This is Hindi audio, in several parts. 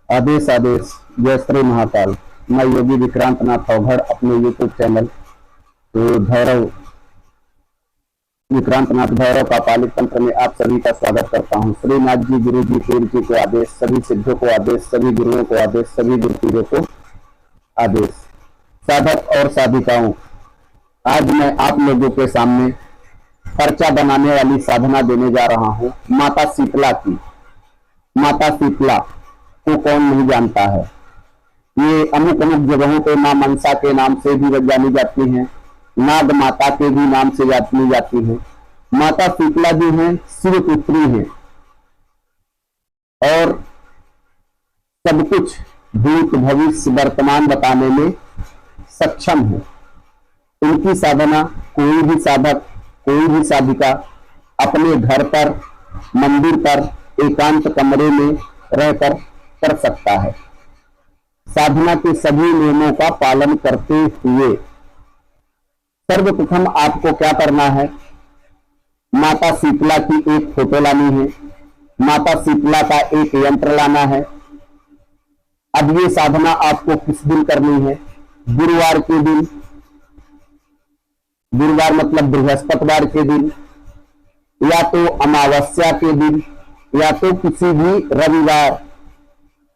आदेश आदेश। जय श्री महाकाल। मैं योगी विक्रांत नाथ अवघड़ अपने यूट्यूब चैनल तो भैरव विक्रांत नाथ भैरव का पालित तंत्र में आप सभी का स्वागत करता हूँ। श्रीनाथ जी, गुरु जी, पीर जी को आदेश, सभी सिद्धों को आदेश, सभी गुरुओं को आदेश, सभी गुरुपीरों को आदेश। साधक और साधिकाओं, आज मैं आप लोगों के सामने पर्चा बनाने वाली साधना देने जा रहा हूँ माता शीतला की। माता शीतला को कौन नहीं जानता है। ये अमुक अमुक जगहों पे मां मनसा के नाम से भी जानी जाती हैं, नाग माता के भी नाम से जानी जाती हैं। माता शीतला जी हैं, शिव पुत्री हैं और सब कुछ भूत भविष्य वर्तमान बताने में सक्षम है। उनकी साधना कोई भी साधक, कोई भी साधिका अपने घर पर, मंदिर पर, एकांत कमरे में रहकर कर सकता है। साधना के सभी नियमों का पालन करते हुए सर्वप्रथम आपको क्या करना है, माता शीतला की एक फोटो लानी है, माता शीतला का एक यंत्र लाना है। अब ये साधना आपको किस दिन करनी है? गुरुवार के दिन, गुरुवार मतलब बृहस्पतिवार के दिन, या तो अमावस्या के दिन, या तो किसी भी रविवार,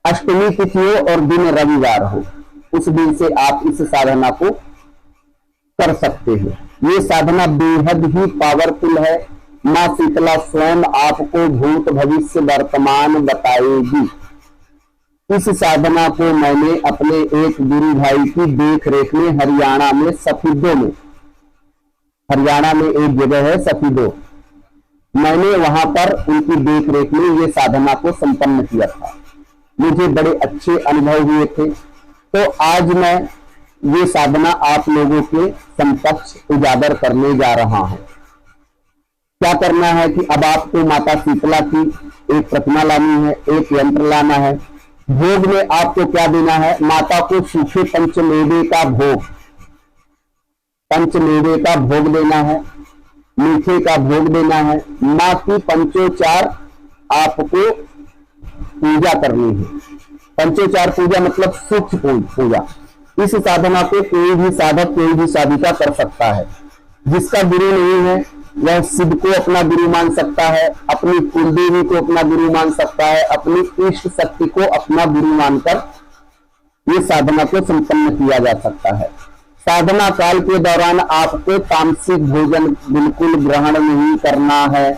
अष्टमी तिथि हो और दिन रविवार हो, उस दिन से आप इस साधना को कर सकते हैं। ये साधना बेहद ही पावरफुल है। मां शीतला स्वयं आपको भूत भविष्य वर्तमान बताएगी। इस साधना को मैंने अपने एक गुरु भाई की देख रेख में हरियाणा में सफीदों में, हरियाणा में एक जगह है सफीदों, मैंने वहां पर उनकी देख रेख में ये साधना को संपन्न किया था। मुझे बड़े अच्छे अनुभव हुए थे। तो आज मैं ये साधना आप लोगों के समक्ष उजागर करने जा रहा हूं। क्या करना है कि अब आपको माता शीतला की एक प्रतिमा लानी है, एक यंत्र लाना है। भोग में आपको क्या देना है? माता को सूखे पंचमेवे का भोग, पंचमेवे का भोग देना है, मीठे का भोग देना है। मां की पंचोचार आपको पूजा करनी है। पंचोचार पूजा मतलब सूक्ष्म पूजा। इस साधना को कोई भी साधक, कोई भी साधिका कर सकता है। जिसका गुरु नहीं है वह शिव को अपना गुरु मान सकता है, अपनी कुलदेवी को अपना गुरु मान सकता है, अपनी इष्ट शक्ति को अपना गुरु मानकर ये साधना को संपन्न किया जा सकता है। साधना काल के दौरान आपको तामसिक भोजन बिल्कुल ग्रहण नहीं करना है।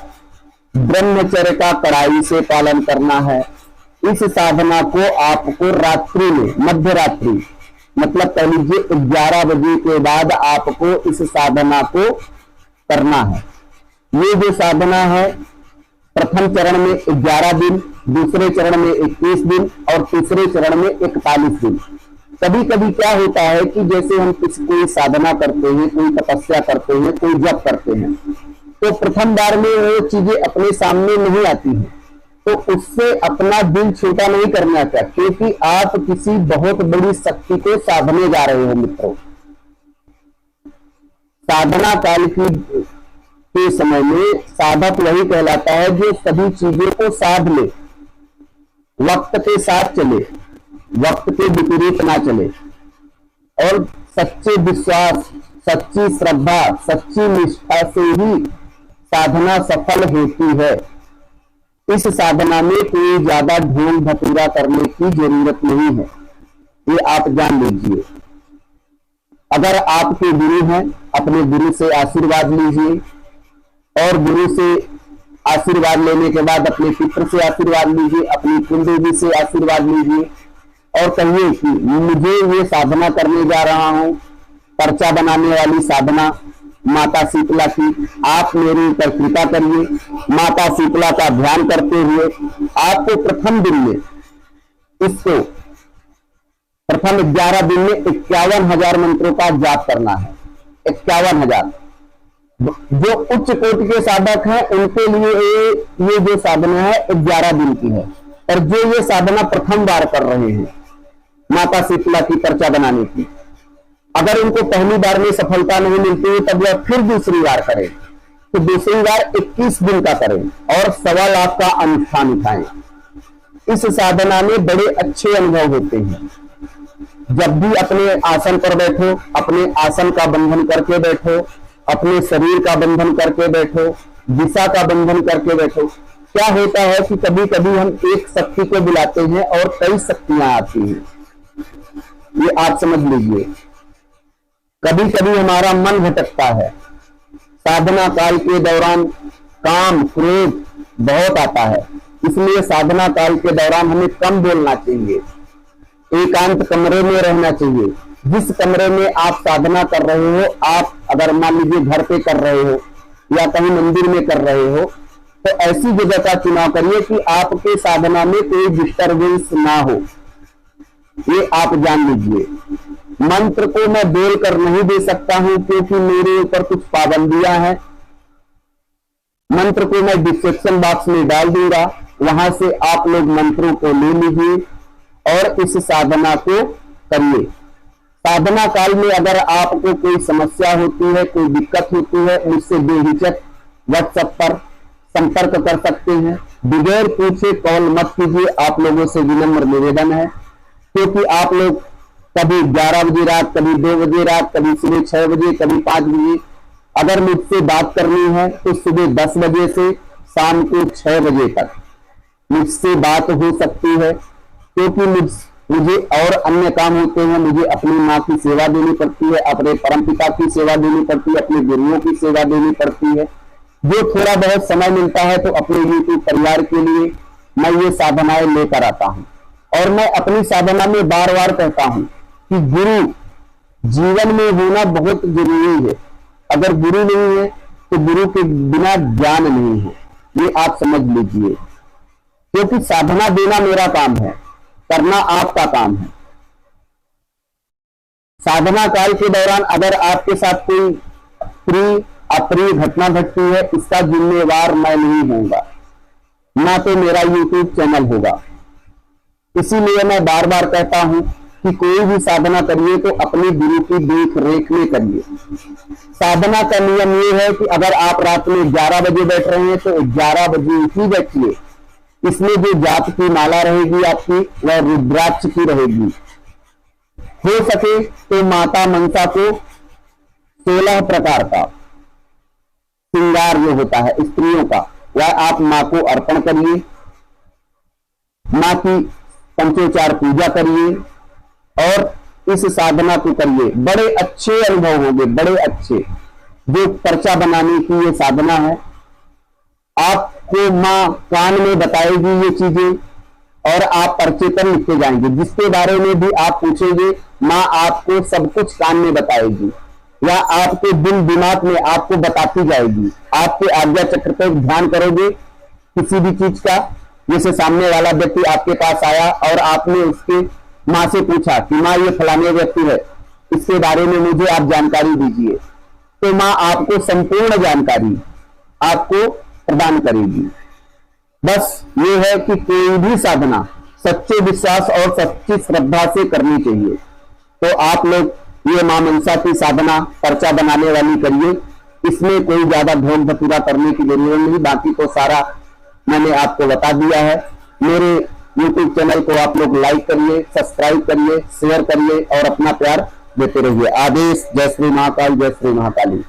ब्रह्मचर्य का कड़ाई से पालन करना है। इस साधना को आपको रात्रि में, मध्य रात्रि मतलब कह लीजिए 11 बजे के बाद आपको इस साधना को करना है। ये जो साधना है प्रथम चरण में 11 दिन, दूसरे चरण में 21 दिन और तीसरे चरण में 41 दिन। कभी कभी क्या होता है कि जैसे हम कोई साधना करते हैं, कोई तपस्या करते हैं, कोई जप करते हैं, तो प्रथम बार में वो चीजें अपने सामने नहीं आती हैं, तो उससे अपना दिल छोटा नहीं करना चाहिए, क्योंकि आप किसी बहुत बड़ी शक्ति को साधने जा रहे हो मित्रों। साधना काल के समय में साधक वही कहलाता है जो सभी चीजों को साध ले, वक्त के साथ चले, वक्त के विपरीत ना चले और सच्चे विश्वास, सच्ची श्रद्धा, सच्ची निष्ठा से ही साधना सफल होती है। इस साधना में कोई ज्यादा ढोंग धतूरा करने की जरूरत नहीं है, ये आप जान लीजिए। अगर आपके गुरु हैं, अपने गुरु से आशीर्वाद लीजिए और गुरु से आशीर्वाद लेने के बाद अपने पितृ से आशीर्वाद लीजिए, अपनी कुलदेवी से आशीर्वाद लीजिए और कहिए कि मुझे ये साधना करने जा रहा हूं, पर्चा बनाने वाली साधना माता शीतला की, आप मेरे ऊपर कृपा करिए। माता शीतला का ध्यान करते हुए आपको प्रथम दिन में इसको, प्रथम 11 दिन में 51,000 मंत्रों का जाप करना है। 51,000। जो उच्च कोटि के साधक हैं उनके लिए ये जो साधना है 11 दिन की है, और जो ये साधना प्रथम बार कर रहे हैं माता शीतला की पर्चा बनाने की, अगर उनको पहली बार में सफलता नहीं मिलती है तब वह फिर दूसरी बार करें, तो दूसरी बार 21 दिन का करें और 1.25 लाख का अनुष्ठान उठाएं। इस साधना में बड़े अच्छे अनुभव होते हैं। जब भी अपने आसन पर बैठो, अपने आसन का बंधन करके बैठो, अपने शरीर का बंधन करके बैठो, दिशा का बंधन करके बैठो। क्या होता है कि कभी कभी हम एक शक्ति को बुलाते हैं और कई शक्तियां आती हैं, ये आप समझ लीजिए। कभी कभी हमारा मन भटकता है, साधना काल के दौरान काम क्रोध बहुत आता है, इसलिए साधना काल के दौरान हमें कम बोलना चाहिए, एकांत कमरे में रहना चाहिए। जिस कमरे में आप साधना कर रहे हो, आप अगर मान लीजिए घर पे कर रहे हो या कहीं मंदिर में कर रहे हो, तो ऐसी जगह का चुनाव करिए कि आपके साधना में कोई डिस्टरबेंस ना हो, ये आप जान लीजिए। मंत्र को मैं बोल कर नहीं दे सकता हूं क्योंकि मेरे ऊपर कुछ पाबंदियां हैं। मंत्र को मैं डिस्क्रिप्शन बॉक्स में डाल दूंगा, वहां से आप लोग मंत्रों को ले लीजिए और इस साधना को करिए। साधना काल में अगर आपको कोई समस्या होती है, कोई दिक्कत होती है, मुझसे बेहिचक व्हाट्सएप पर संपर्क कर सकते हैं। बगैर पूछे कॉल मत कीजिए, आप लोगों से विनम्र निवेदन है, क्योंकि आप लोग कभी 11 बजे रात, कभी 2 बजे रात, कभी सुबह 6 बजे, कभी 5 बजे अगर मुझसे बात करनी है तो सुबह 10 बजे से शाम को 6 बजे तक मुझसे बात हो सकती है, क्योंकि मुझे और अन्य काम होते हैं। मुझे अपनी माँ की सेवा देनी पड़ती है, अपने परमपिता की सेवा देनी पड़ती है, अपने गुरुओं की सेवा देनी पड़ती है। जो थोड़ा बहुत समय मिलता है तो अपने यूट्यूब परिवार के लिए मैं ये साधनाएं लेकर आता हूं। और मैं अपनी साधना में बार बार कहता हूं कि गुरु जीवन में होना बहुत जरूरी है। अगर गुरु नहीं है तो गुरु के बिना ज्ञान नहीं है, ये आप समझ लीजिए। क्योंकि साधना देना मेरा काम है, करना आपका काम है। साधना काल के दौरान अगर आपके साथ कोई प्रिय अप्रिय घटना घटती है, इसका जिम्मेवार मैं नहीं होऊंगा, ना तो मेरा यूट्यूब चैनल होगा। इसीलिए मैं बार बार कहता हूं कि कोई भी साधना करिए तो अपने गुरु की देख रेख में करिए। साधना का नियम ये है कि अगर आप रात में 11 बजे बैठ रहे हैं तो 11 बजे ही बैठिए। इसमें जो जाप की माला रहेगी आपकी, वह रुद्राक्ष की रहेगी। हो सके तो माता मनसा को 16 प्रकार का श्रृंगार जो होता है स्त्रियों का, वह आप मां को अर्पण करिए। मां की पंचोचार पूजा करिए और इस साधना को करिए। बड़े अच्छे अनुभव होंगे, बड़े अच्छे। जो पर्चा बनाने की ये साधना है, आपको मां कान में बताएगी ये चीजें और आप पर्चे पर लिखते जाएंगे। जिसके बारे में भी आप पूछेंगे, मां आपको सब कुछ कान में बताएगी या आपके दिल दिमाग में आपको बताती जाएगी। आपके आज्ञा चक्र पर ध्यान करोगे किसी भी चीज का। जैसे सामने वाला व्यक्ति आपके पास आया और आपने उसके मां से पूछा कि मां ये फलाने व्यक्ति है, इसके बारे में मुझे आप जानकारी दीजिए, तो मां आपको संपूर्ण जानकारी आपको प्रदान करेगी। बस ये है कि कोई भी साधना सच्चे विश्वास और सच्ची श्रद्धा से करनी चाहिए। तो आप लोग ये मां मनसा की साधना पर्चा बनाने वाली करिए। इसमें कोई ज्यादा भोग भतूरा करने की जरूरत नहीं, बाकी तो सारा मैंने आपको बता दिया है। मेरे YouTube चैनल को आप लोग लाइक करिए, सब्सक्राइब करिए, शेयर करिए और अपना प्यार देते रहिए। आदेश। जय श्री महाकाल, जय श्री महाकाली।